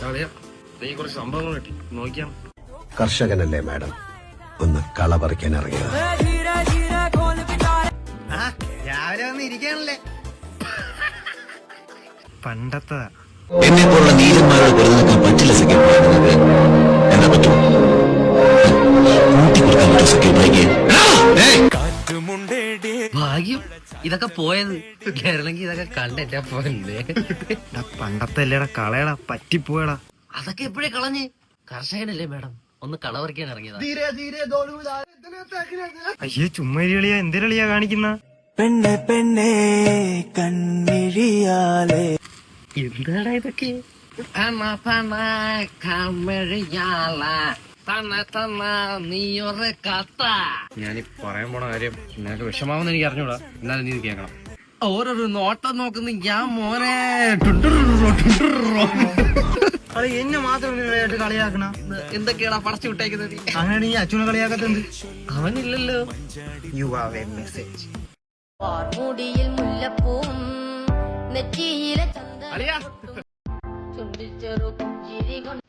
നീ കുറച്ച് സംഭവങ്ങൾ കിട്ടി നോക്കിയാ. കർഷകനല്ലേ മാഡം, ഒന്ന് കള പറിക്കാൻ ഇറങ്ങിയത്. രാവിലെ വന്ന് ഇരിക്കാനല്ലേ. പണ്ടത്തെ എന്നെ പോലുള്ള നീചന്മാരോട് വെറുതെ നിൽക്കാൻ പറ്റില്ല സഖ്യം. എന്നാ പറ്റും കൂട്ടിക്കൊടുക്കാൻ സഖ്യത്തിലേക്ക്. ഭാഗ്യം ഇതൊക്കെ പോയത് കേരളെങ്കിൽ ഇതൊക്കെ കണ്ടെറ്റാ പോലെ. പണ്ടത്തെ അല്ലേടാ, കളയടാ, പറ്റിപ്പോയടാ. അതൊക്കെ എപ്പോഴേ കളഞ്ഞ്. കർഷകനല്ലേ മേഡം, ഒന്ന് കളവറിക്കാൻ ഇറങ്ങിയതാ. അയ്യോ ചുമ്മാ കളിയാ, എന്തിനാ കാണിക്കുന്ന? പെണ്ണെ പെണ്ണെ കൺമിഴിയാലേ. എന്താടാ ഇതൊക്കെ? നീയൊരു കത്ത. ഞാനീ പറയാൻ പോണ കാര്യം നിനക്ക് വിഷമാവെന്ന് എനിക്ക് അറിഞ്ഞൂടാ. എന്നാലും നീ കേൾക്കണം. ഓരോരു നോട്ടം നോക്കുന്ന ഞാൻ മോനെ. എന്നെ മാത്രം കളിയാക്കണ. എന്തൊക്കെയാടാ പടച്ചു വിട്ടേക്കുന്നത്? അങ്ങനെ നീ അച്ഛനെ കളിയാക്കത്തുണ്ട്. അവനില്ലല്ലോ. You have a message. മുടിയിൽ മുല്ലപ്പൂവും നെറ്റിയിലെ ചന്ദനം ചുണ്ടിൽ ചെറു പുഞ്ചിരി കൊണ്ട്